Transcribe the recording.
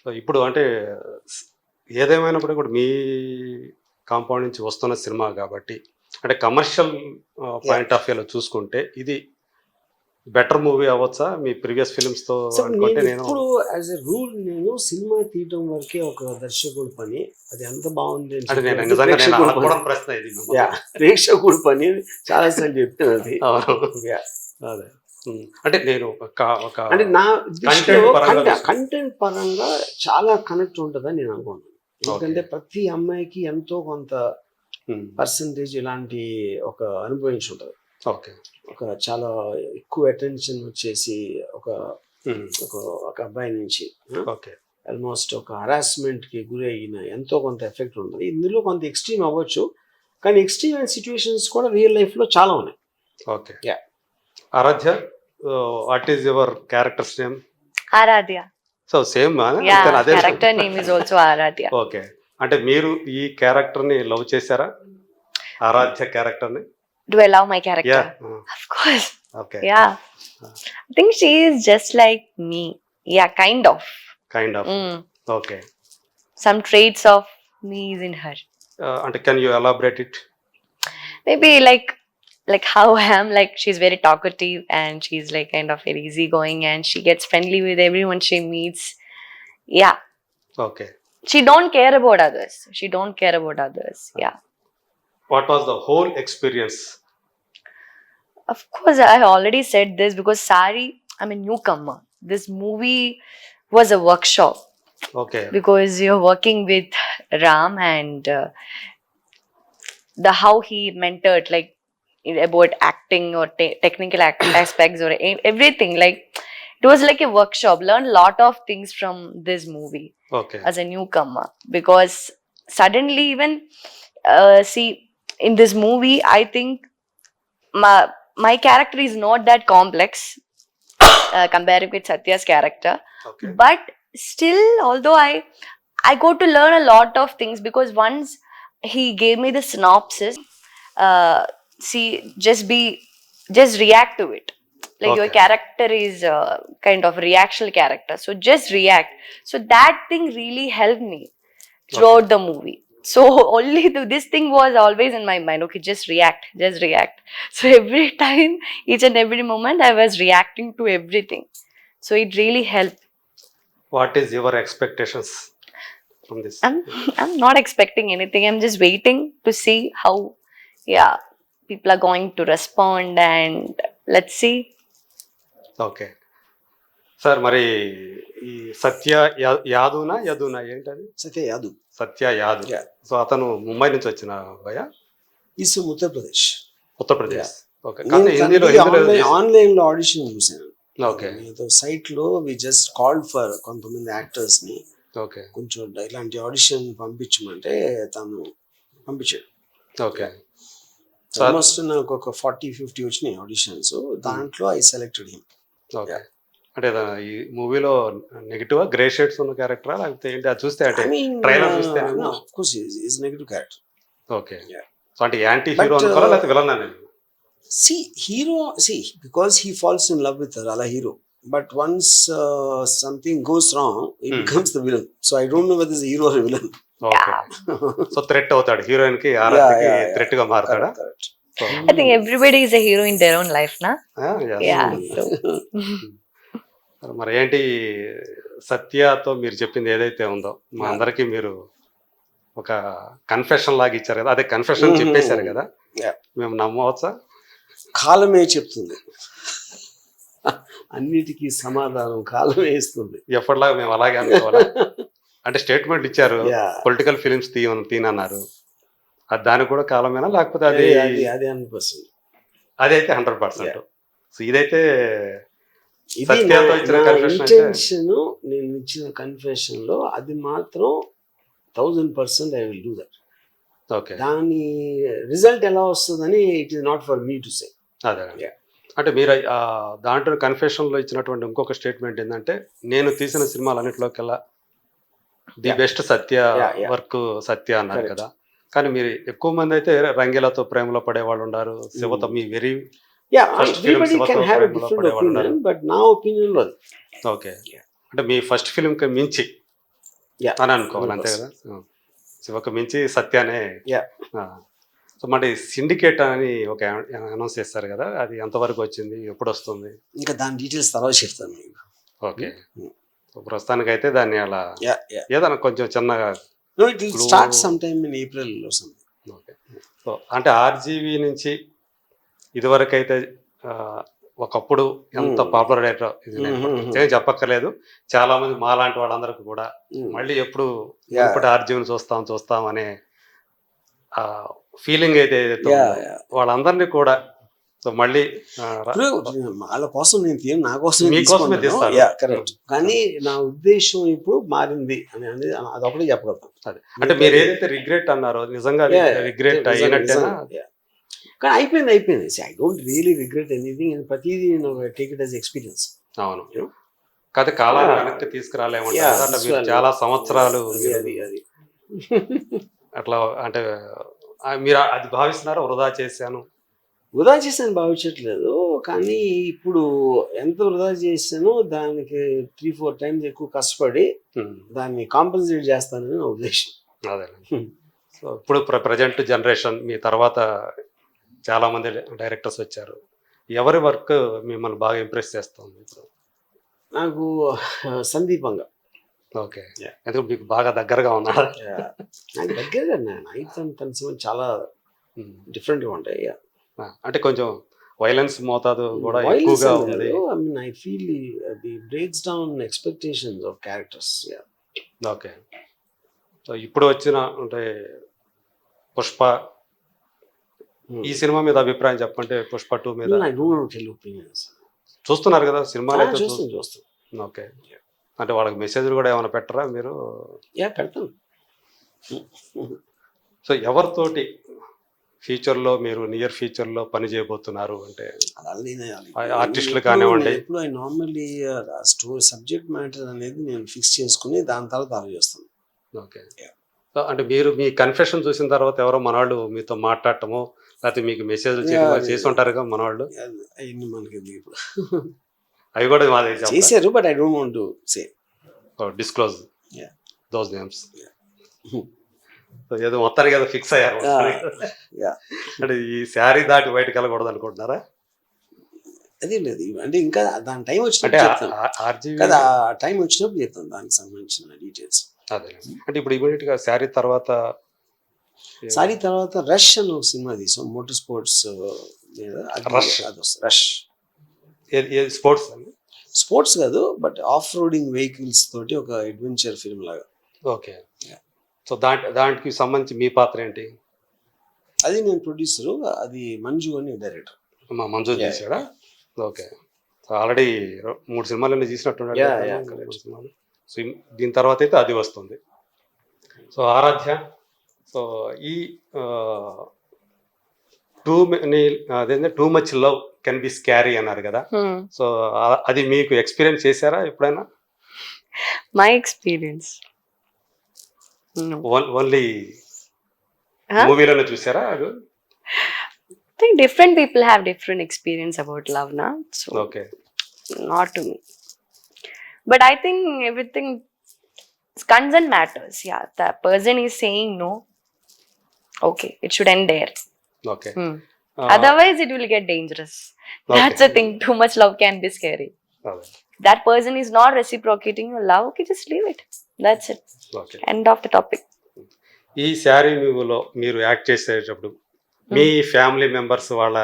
So ఇప్పుడు అంటే స్- ఏదేమైనప్పుడు కూడా మీ కాంపౌండ్ నుంచి వస్తున్న సినిమా కాబట్టి అంటే కమర్షియల్ పాయింట్ ఆఫ్ వ్యూలో చూసుకుంటే ఇది బెటర్ మూవీ అవ్వచ్చా మీ ప్రీవియస్ ఫిల్మ్స్తో సో అనుకుంటే నేను నేను ఎప్పుడు యాజ్ ఎ రూల్ నేను సినిమా తీయటం వరకే ఒక దర్శకుడి పని, అది ఎంత బాగుంది అని అంటే నేను చెప్పేది నిజంగా నేను ప్రేక్షకుడి అనుకోవడం పని. ప్రశ్న ఇది మిమ్మల్ని. యా, ప్రేక్షకుడి పని చాలాసార్లు చెప్తాను అది. అవును. యా. అదే అంటే నేను ఒక అంటే నా దృష్టిలో Content పరంగా చూసుకుంటే. కంటెంట్ పరంగా చాలా కనెక్ట్ ఉంటుందని నేను అనుకుంటున్నాను. ఎందుకంటే ప్రతి అమ్మాయికి ఎంతో కొంత పర్సంటేజ్ ఇలాంటి ఒక అనుభవించి ఉంటుంది. ఓకే ఒక చాలా ఎక్కువ అటెన్షన్ వచ్చేసి ఒక ఒక ఒక అబ్బాయి నుంచి ఓకే ఆల్మోస్ట్ ఒక హరాస్మెంట్కి గురి అయిన ఎంతో కొంత ఎఫెక్ట్ ఉంటుంది. ఇందులో కొంత ఎక్స్ట్రీమ్ అవ్వచ్చు, కానీ ఎక్స్ట్రీమ్ అయిన సిచ్యువేషన్స్ కూడా రియల్ లైఫ్లో చాలా ఉన్నాయి. Okay Yeah. Aradhya what is your characters name? Aradhya. So same Yeah, character name is also Aradhya. Okay అంటే మీరు ఈ క్యారెక్టర్ ని లవ్ చేశారా? ఆరాధ్య క్యారెక్టర్ ని? Do I love my character? Yeah Of course. Okay Yeah. I think she is just like me. Yeah, kind of. Kind of Mm. Okay Some traits of me is in her. అంటే can you elaborate it? Maybe like how I am, like she's very talkative and she's like kind of very easygoing and she gets friendly with everyone she meets. Yeah. Okay She don't care about others. She don't care about others. Yeah. What was the whole experience? Of course, I already said this because Sari, I'm a newcomer. This movie was a workshop okay because you're working with Ram and the how he mentored like about acting or technical aspects or everything. Like it was like a workshop. Learned a lot of things from this movie okay as a newcomer because suddenly even see in this movie I think my character is not that complex compared with Satya's character, okay but still although I got to learn a lot of things because once he gave me the synopsis, see just react to it, like your Okay. character is kind of reactional character, so just react. So that thing really helped me throughout the movie. So only this thing was always in my mind, okay, just react. So every time, each and every moment I was reacting to everything, so it really helped. What is your expectations from this? I'm not expecting anything. I'm just waiting to see how, yeah, people are going to respond, and let's see. Okay sir మరి ఈ సత్య యాదూనా యదునా ఏంటది? సత్య యాదవ్ సత్య Yadav. Yeah. So అతను ముంబై నుంచి వచ్చిన అబ్బాయ? Is Uttar Pradesh. Uttar Pradesh. Okay కానీ హిందీలో online లో audition చూసాను. ఓకే సైట్ లో వి జస్ట్ కాల్డ్ ఫర్ కొంతమంది యాక్టర్స్ ని ఓకే కొంచెం ఇలాంటి ఆడిషన్ పంపించమంటే తను పంపించాడు. ఓకే ఆల్మోస్ట్ నాకు ఒక 40-50 వచ్చినాయి ఆడిషన్స్. దాంట్లో ఐ సెలెక్టెడ్ హిమ్. ఓకే అంటే ఈ మూవీలో నెగిటివ్ గ్రే షేడ్స్ ఉన్న క్యారెక్టరా లేకపోతే ఏంటి? అది చూస్తే అంటే ట్రైలర్ చూస్తే of course is negative character. Okay Yeah. So అంటే యాంటీ హీరో అనుకోవాలా లేకపోతే విలన్ అనేది? Because he falls in love with her, ala hero. But once something goes wrong, he becomes the villain. So I don't know whether it's a hero or a villain. Okay so threat అవుతాడు heroine కి, ఆరాధ్యకి threat గా మారుతాడా? Correct. I think everybody is a hero in their own life, na? Yeah. So మరి ఏంటి సత్యతో మీరు చెప్పింది ఏదైతే ఉందో మా అందరికి మీరు ఒక కన్ఫెషన్ లాగా ఇచ్చారు కదా, అదే కన్ఫెషన్ చెప్పేశారు కదా, Yeah. మేము నమ్మవచ్చా? కాలమే చెప్తుంది, అన్నిటికీ సమాధానం కాలమే ఇస్తుంది. ఎప్పటిలాగా మేము అలాగే అనుకోవాలా? అంటే స్టేట్మెంట్ ఇచ్చారు Yeah. పొలిటికల్ ఫిలిమ్స్ తీనన్నారు, అది దానికి కూడా కాలమేనా లేకపోతే అది అదే 100%. అదైతే 100%. సో ఇదైతే ఇది సత్యతో ఇచ్చిన confession అయితే- ఇంటెన్షన్. నేను ఇచ్చిన కన్ఫెషన్ లో అది మాత్రం 1000% I will do that. Okay దాని రిజల్ట్ ఎలా వస్తుందని it is not for me to say. అదే Yeah. అంటే మీరు దాంట్లో కన్ఫెషన్లో ఇచ్చినటువంటి ఇంకొక స్టేట్మెంట్ ఏంటంటే, నేను తీసిన సినిమాలన్నింటిలోకెల్లా the Yeah. Best Satya Yeah. Work Satya అన్నారు Correct. కదా. కానీ మీరు ఎక్కువ మంది అయితే రంగీలతో ప్రేమలో పడేవాళ్ళు ఉన్నారు, శివతో మీ very Yeah, First everybody film can Sivato have a Premalo different Padevalu opinion, but నా ఒపీనియన్ లో అది. Okay Yeah. అంటే మీ ఫస్ట్ ఫిలింకి మించి Yeah. అని అనుకోవాలి, అంతే కదా. శివకు మించి సత్యానే. Yeah. సో మరి సిండికేట్ అని ఒక అనౌన్స్ చేస్తారు కదా, అది ఎంతవరకు వచ్చింది, ఎప్పుడు వస్తుంది? ఇంకా దాని డీటెయిల్స్ తర్వాత చెప్తాను మీకు. ఓకే. సో ప్రస్తుతానికైతే దాన్ని అలా ఏదైనా కొంచెం చిన్నగా No, it will start sometime in April or something. Okay. So అంటే ఆర్జీవీ నుంచి ఇదివరకు అయితే ఒకప్పుడు ఎంత పాపులర్ అయ్యారో ఇది నేను ప్రత్యేకంగా చెప్పక్కర్లేదు, చాలా మంది మాలాంటి వాళ్ళందరికీ కూడా మళ్ళీ ఎప్పుడు ఎప్పుడు ఆర్జీవీని చూస్తాం అనే ఫీలింగ్ అయితే ఏదైతే ఉందో, వాళ్ళందరినీ కూడా సో మళ్ళీ వాళ్ళ కోసం నేను తీయను, నా కోసం మీకోసమే తీస్తాను. కరెక్ట్. కానీ నా ఉద్దేశం ఇప్పుడు మారింది అని అనేది అదొకటి చెప్పగలుగుతాం. అదే అంటే మీరు ఏదైతే రిగ్రెట్ అన్నారో నిజంగా రిగ్రెట్ అయినట్టేనా? కానీ అయిపోయింది. I don't really regret anything, and ప్రతిదీ నేను టేక్ ఇట్ యాజ్ ఎక్స్పీరియన్స్. అవును, కాదు కాలాన్ని వెనక్కి తీసుకురాలేమంటారు. అంటే మీరు చాలా సంవత్సరాలు అది అట్లా అంటే మీరు అది భావిస్తున్నారా, వృధా చేశాను భావించట్లేదు. కానీ ఇప్పుడు ఎంత వృధా చేశానో దానికి 3-4 టైమ్స్ ఎక్కువ కష్టపడి దాన్ని కాంపెన్సేట్ చేస్తానని నా ఉద్దేశం. అదే. సో ఇప్పుడు ప్రజెంట్ జనరేషన్ మీ తర్వాత చాలా మంది డైరెక్టర్స్ వచ్చారు, ఎవరి వర్క్ మిమ్మల్ని బాగా ఇంప్రెస్ చేస్తుంది ఇప్పుడు? నాకు సందీపంగా. ఓకే. ఎందుకంటే మీకు బాగా దగ్గరగా ఉన్నాడు. నాకు దగ్గరగా తన సినిమా చాలా డిఫరెంట్గా ఉంటాయి. అంటే కొంచెం వైలెన్స్ మోతాదు కూడా ఎక్కువగా ఉంది. ఐ మీన్ ఐ ఫీల్ అది breaks down expectations of characters. Okay. So ఇప్పుడు వచ్చిన అంటే పుష్ప, ఈ సినిమా మీద అభిప్రాయం చెప్పంటే, పుష్ప 2 మీద చూస్తున్నారు కదా సినిమాలు అయితే చూస్తాను. ఓకే. అంటే వాళ్ళకి మెసేజ్లు కూడా ఏమైనా పెట్టరా మీరు? పెడతాను. సో ఎవరితోటి ఫ్యూచర్లో మీరు నియర్ ఫ్యూచర్లో పని చేయబోతున్నారు అంటే? ఆర్టిస్టులు కానివ్వండి. ఇప్పుడు I normally story subject matter అనేది నేను ఫిక్స్ చేసుకుని దాని తర్వాత ఆలోచిస్తాను. ఓకే. అంటే మీరు మీ కన్ఫెషన్ చూసిన తర్వాత ఎవరో మనవాళ్ళు మీతో మాట్లాడటము లేకపోతే మీకు మెసేజ్లు చేసి ఉంటారుగా మనవాళ్ళు, అవన్నీ మనకి ఇప్పుడు అవి కూడా చేశారు. But I don't want to say disclose those names. ఏదో మొత్తానికి ఏదో ఫిక్స్ అయ్యారు. అంటే ఈ శారీ దాటి బయటకు వెళ్ళకూడదు అనుకుంటున్నారా? అదే లేదు, అంటే ఇంకా దాని టైం వచ్చినప్పుడు టైం వచ్చినప్పుడు చెప్తాను దానికి సంబంధించిన డీటెయిల్స్. అదే అంటే ఇప్పుడు ఇమీడియట్ గా శారీ తర్వాత రష్ అని ఒక సినిమా తీసాం, మోటార్ స్పోర్ట్స్ మీద. రష్ స్పోర్ట్స్ కాదు, బట్ ఆఫ్ రోడింగ్ వెహికల్స్ తోటి ఒక అడ్వెంచర్ ఫిల్మ్ లాగా. ఓకే. సో దానికి సంబంధించి మీ పాత్ర ఏంటి? అది నేను ప్రొడ్యూసరు, అది మంజు అని డైరెక్టర్. మంజు చేశాడా? ఓకే. సో ఆల్రెడీ 3 సినిమాలన్నీ తీసినట్టున్నాడు. సో దీని తర్వాత అయితే అది వస్తుంది. సో ఆరాధ్య, సో ఈ too much love can be scary అన్నారు కదా, సో అది మీకు ఎక్స్పీరియన్స్ చేశారా ఎప్పుడైనా? మై ఎక్స్పీరియన్స్ ఓన్లీ మూవీలోనే చూసారా? అది I think different people have different experience about love, na? So okay, not to me. But I think everything, consent matters. Yeah, the person is saying no. Okay, it should end there. Okay. Otherwise, it will get dangerous. Okay. That's the thing. Too much love can be scary. Okay. That person is not reciprocating your love. Okay, just leave it. That's it. Okay. End of the topic. ఈ శారీ మూవీలో మీరు act చేసేటప్పుడు మీ family members వాళ్ళ